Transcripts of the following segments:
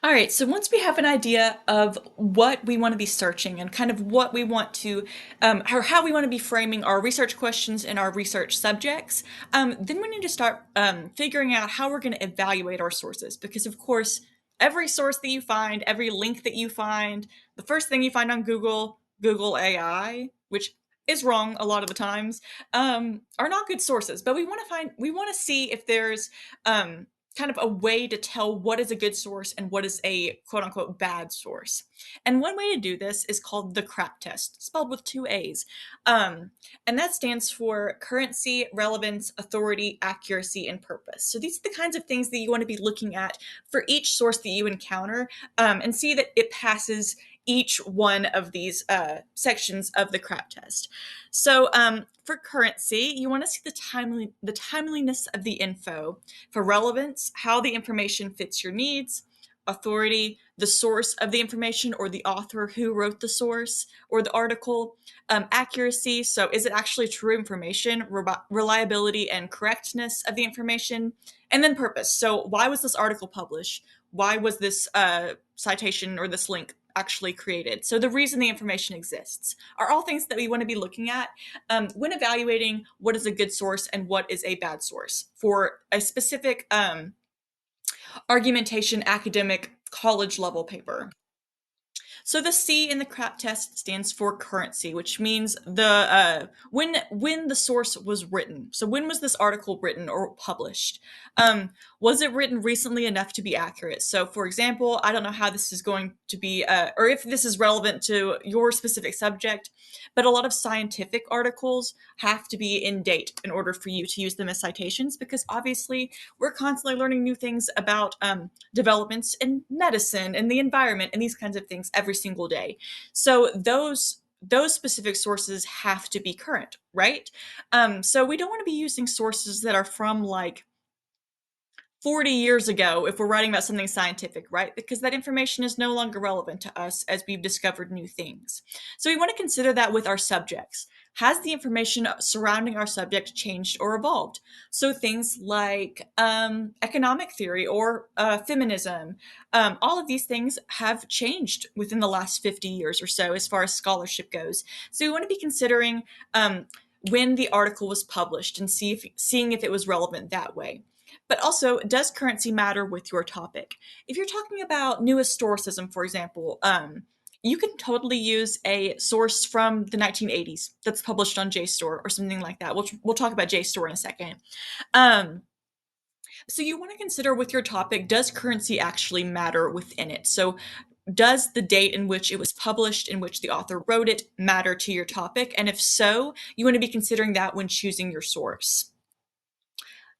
All right, so once we have an idea of what we want to be searching and kind of what we want to, or how we want to be framing our research questions and our research subjects, then we need to start figuring out how we're going to evaluate our sources. Because, of course, every source that you find, every link that you find, the first thing you find on Google, Google AI, which is wrong a lot of the times, are not good sources. But we want to see if there's kind of a way to tell what is a good source and what is a quote unquote bad source. And one way to do this is called the CRAP test, spelled with two A's. Um, and that stands for currency, relevance, authority, accuracy, and purpose. So these are the kinds of things that you want to be looking at for each source that you encounter, and see that it passes each one of these sections of the CRAP test. So for currency, you want to see the timeliness of the info. For relevance, how the information fits your needs. Authority, the source of the information or the author who wrote the source or the article. Accuracy, so is it actually true information? Reliability and correctness of the information. And then purpose, so why was this article published? Why was this citation or this link actually created? So the reason the information exists are all things that we want to be looking at when evaluating what is a good source and what is a bad source for a specific argumentation academic college level paper. So the C in the CRAP test stands for currency, which means the when the source was written. So when was this article written or published? Was it written recently enough to be accurate? So, for example, I don't know how this is going to be, or if this is relevant to your specific subject, but a lot of scientific articles have to be in date in order for you to use them as citations, because obviously we're constantly learning new things about developments in medicine and the environment and these kinds of things every single day. So those specific sources have to be current, right? So we don't want to be using sources that are from like 40 years ago if we're writing about something scientific, right? Because that information is no longer relevant to us as we've discovered new things. So we want to consider that with our subjects. Has the information surrounding our subject changed or evolved? So things like economic theory or feminism, all of these things have changed within the last 50 years or so as far as scholarship goes. So we want to be considering when the article was published and seeing if it was relevant that way. But also, does currency matter with your topic? If you're talking about new historicism, for example, you can totally use a source from the 1980s that's published on JSTOR or something like that. We'll talk about JSTOR in a second. Um, so you want to consider with your topic, does currency actually matter within it? So does the date in which it was published, in which the author wrote it, matter to your topic? And if so, you want to be considering that when choosing your source.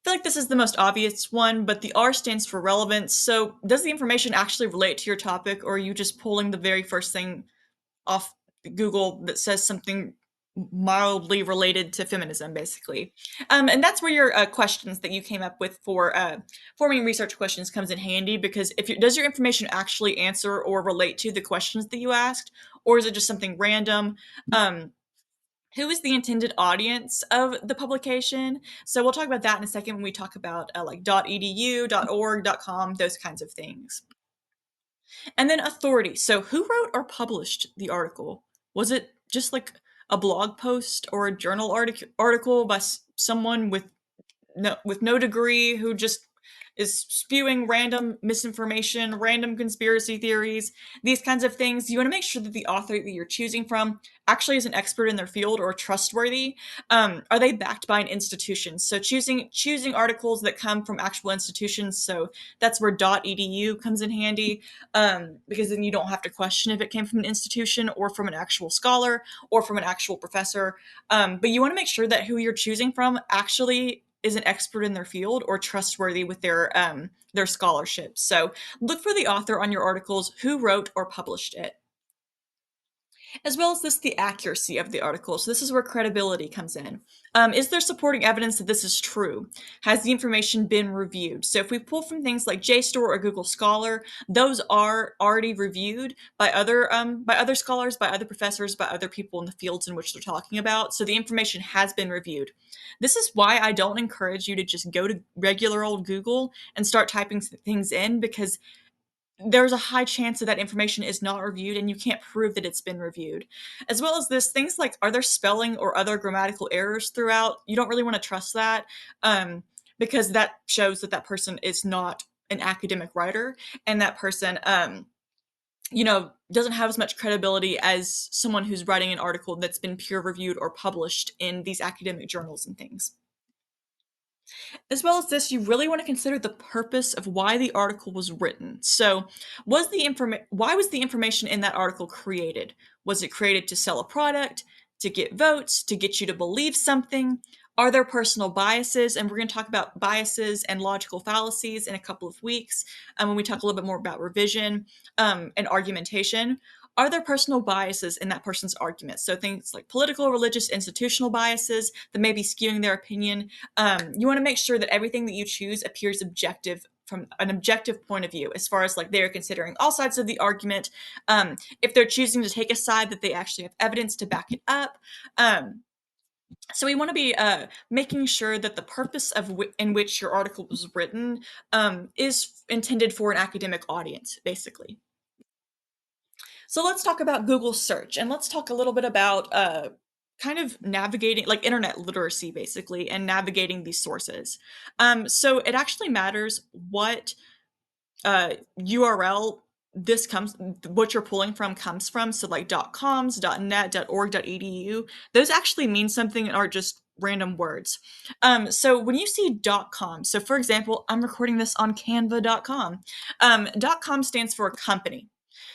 Feel like this is the most obvious one, but the R stands for relevance. So, does the information actually relate to your topic, or are you just pulling the very first thing off Google that says something mildly related to feminism, basically? And that's where your questions that you came up with for forming research questions comes in handy, because if does your information actually answer or relate to the questions that you asked, or is it just something random? Um, who is the intended audience of the publication? So we'll talk about that in a second when we talk about like .edu, .org, .com, those kinds of things. And then authority. So who wrote or published the article? Was it just like a blog post or a journal article by someone with no degree who just is spewing random misinformation, random conspiracy theories, these kinds of things? You want to make sure that the author that you're choosing from actually is an expert in their field or trustworthy. Are they backed by an institution? So choosing articles that come from actual institutions. So that's where .edu comes in handy, because then you don't have to question if it came from an institution or from an actual scholar or from an actual professor. But you want to make sure that who you're choosing from actually is an expert in their field or trustworthy with their scholarship. So look for the author on your articles, who wrote or published it, as well as the accuracy of the article. So this is where credibility comes in. Is there supporting evidence that this is true? Has the information been reviewed? So if we pull from things like JSTOR or Google Scholar, those are already reviewed by other scholars, by other professors, by other people in the fields in which they're talking about. So the information has been reviewed. This is why I don't encourage you to just go to regular old Google and start typing things in, because there's a high chance that that information is not reviewed and you can't prove that it's been reviewed. As well as this, things like, are there spelling or other grammatical errors throughout? You don't really want to trust that, because that shows that that person is not an academic writer, and that person, doesn't have as much credibility as someone who's writing an article that's been peer reviewed or published in these academic journals and things. As well as this, you really want to consider the purpose of why the article was written. So, why was the information in that article created? Was it created to sell a product, to get votes, to get you to believe something? Are there personal biases? And we're going to talk about biases and logical fallacies in a couple of weeks, when we talk a little bit more about revision, and argumentation. Are there personal biases in that person's argument? So things like political, religious, institutional biases that may be skewing their opinion. You want to make sure that everything that you choose appears objective from an objective point of view, as far as like they're considering all sides of the argument. If they're choosing to take a side, that they actually have evidence to back it up. So we want to be making sure that the purpose in which your article was written, is intended for an academic audience, basically. So let's talk about Google search, and let's talk a little bit about kind of navigating, like, internet literacy, basically, and navigating these sources. So it actually matters what URL what you're pulling from comes from. So like .coms, .net, .org, .edu, those actually mean something and are just random words. So when you see .com, so for example, I'm recording this on canva.com. .com stands for a company.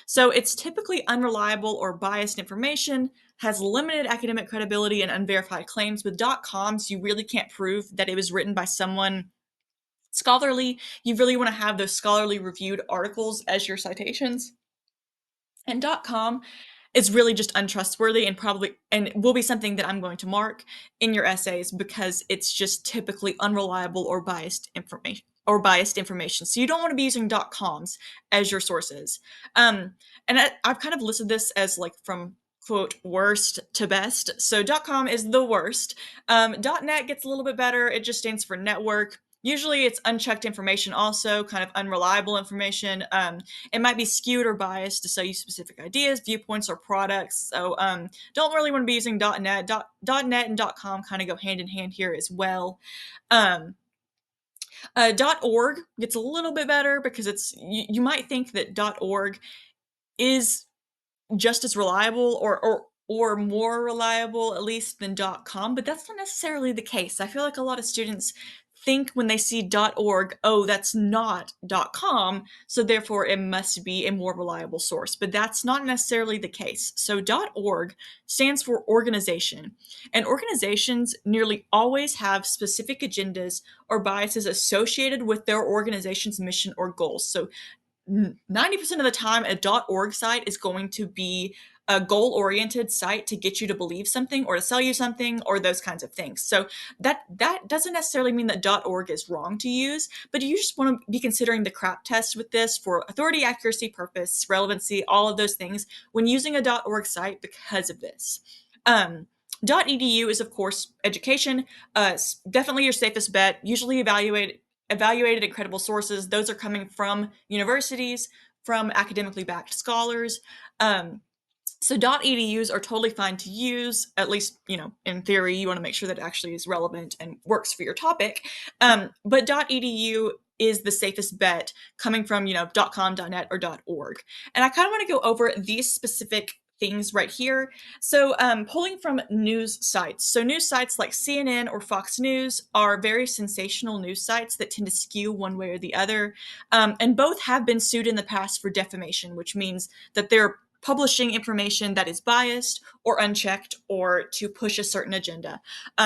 So it's typically unreliable or biased information, has limited academic credibility and unverified claims. With .coms, you really can't prove that it was written by someone scholarly. You really want to have those scholarly reviewed articles as your citations. And .com is really just untrustworthy, and probably and will be something that I'm going to mark in your essays, because it's just typically unreliable or biased information. So you don't want to be using .coms as your sources. And I've kind of listed this as like from quote worst to best. So .com is the worst. .net gets a little bit better. It just stands for network. Usually it's unchecked information, also kind of unreliable information. It might be skewed or biased to sell you specific ideas, viewpoints, or products. So don't really want to be using .net. .net and .com kind of go hand in hand here as well. Um, .org gets a little bit better, because you might think that .org is just as reliable, or more reliable at least, than .com, but that's not necessarily the case. I feel like a lot of students think when they see .org, oh, that's not .com, so therefore it must be a more reliable source. But that's not necessarily the case. So .org stands for organization, and organizations nearly always have specific agendas or biases associated with their organization's mission or goals. So 90% of the time, a .org site is going to be a goal-oriented site to get you to believe something or to sell you something, or those kinds of things. So that doesn't necessarily mean that .org is wrong to use, but you just want to be considering the CRAP test with this for authority, accuracy, purpose, relevancy, all of those things when using a .org site because of this. .edu is, of course, education. Definitely your safest bet. Usually evaluated and credible sources. Those are coming from universities, from academically backed scholars. So .edus are totally fine to use, at least, in theory. You want to make sure that it actually is relevant and works for your topic. But .edu is the safest bet, coming from, .com, .net, or .org. And I kind of want to go over these specific things right here. So pulling from news sites. So news sites like CNN or Fox News are very sensational news sites that tend to skew one way or the other. And both have been sued in the past for defamation, which means that they're publishing information that is biased or unchecked, or to push a certain agenda.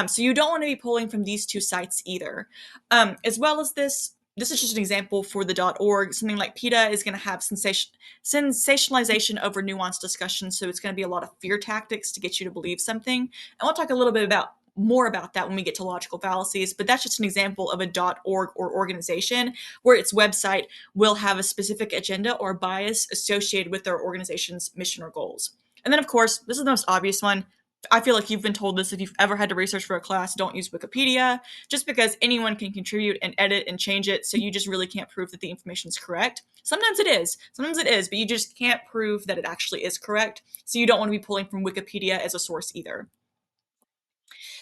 So you don't want to be pulling from these two sites either. As well as this is just an example for the .org. Something like PETA is going to have sensationalization over nuanced discussion, so it's going to be a lot of fear tactics to get you to believe something. And we'll talk a little bit more about that when we get to logical fallacies, but that's just an example of a .org or organization where its website will have a specific agenda or bias associated with their organization's mission or goals. And then, of course, this is the most obvious one, I feel like you've been told this if you've ever had to research for a class, don't use Wikipedia, just because anyone can contribute and edit and change it. So you just really can't prove that the information is correct. Sometimes it is, but you just can't prove that it actually is correct. So you don't want to be pulling from Wikipedia as a source either.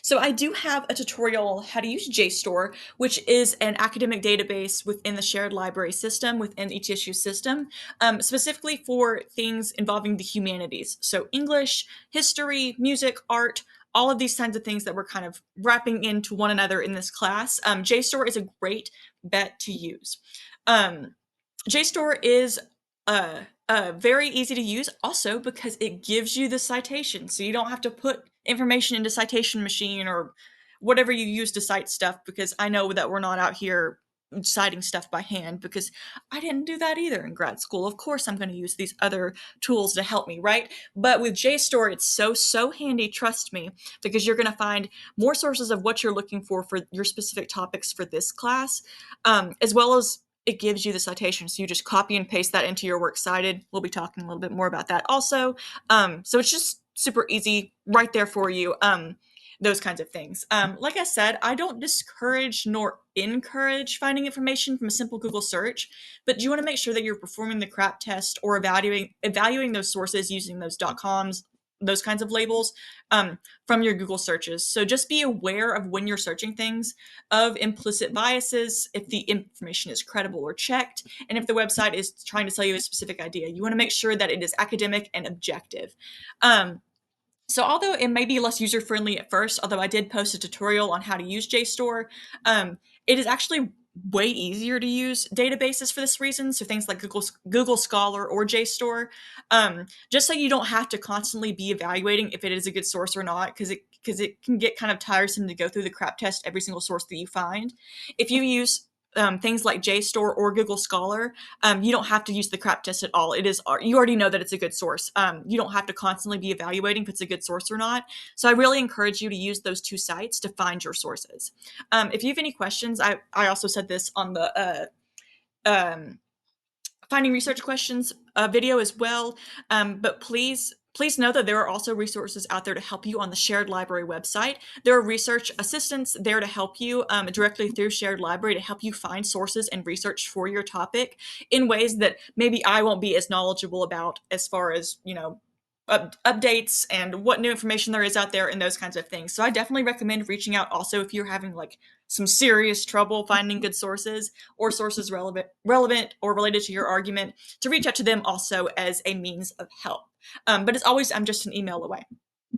So I do have a tutorial on how to use JSTOR, which is an academic database within the shared library system, within ETSU system, specifically for things involving the humanities. So English, history, music, art, all of these kinds of things that we're kind of wrapping into one another in this class. JSTOR is a great bet to use. Um, JSTOR is very easy to use also because it gives you the citation. So you don't have to put information into citation machine or whatever you use to cite stuff, because I know that we're not out here citing stuff by hand, because I didn't do that either in grad school. Of course I'm going to use these other tools to help me, right? But with JSTOR, it's so handy, trust me, because you're going to find more sources of what you're looking for your specific topics for this class, as well as it gives you the citation. So you just copy and paste that into your works cited. We'll be talking a little bit more about that also. So it's just super easy right there for you. Those kinds of things. Like I said, I don't discourage nor encourage finding information from a simple Google search, but you want to make sure that you're performing the CRAP test or evaluating those sources using those .coms, those kinds of labels, from your Google searches. So just be aware of when you're searching things, of implicit biases, if the information is credible or checked, and if the website is trying to sell you a specific idea. You want to make sure that it is academic and objective. So although it may be less user friendly at first, although I did post a tutorial on how to use JSTOR, it is actually way easier to use databases for this reason. So things like Google Scholar or JSTOR, just so you don't have to constantly be evaluating if it is a good source or not, because it can get kind of tiresome to go through the crap test every single source that you find. If you use things like JSTOR or Google Scholar, you don't have to use the crap test at all. It is, you already know that it's a good source. You don't have to constantly be evaluating if it's a good source or not. So I really encourage you to use those two sites to find your sources. If you have any questions, I also said this on the um, finding research questions video as well. But please know that there are also resources out there to help you on the shared library website. There are research assistants there to help you directly through shared library to help you find sources and research for your topic in ways that maybe I won't be as knowledgeable about, as far as, updates and what new information there is out there and those kinds of things. So I definitely recommend reaching out also if you're having like some serious trouble finding good sources, or sources relevant or related to your argument, to reach out to them also as a means of help. But as always, I'm just an email away.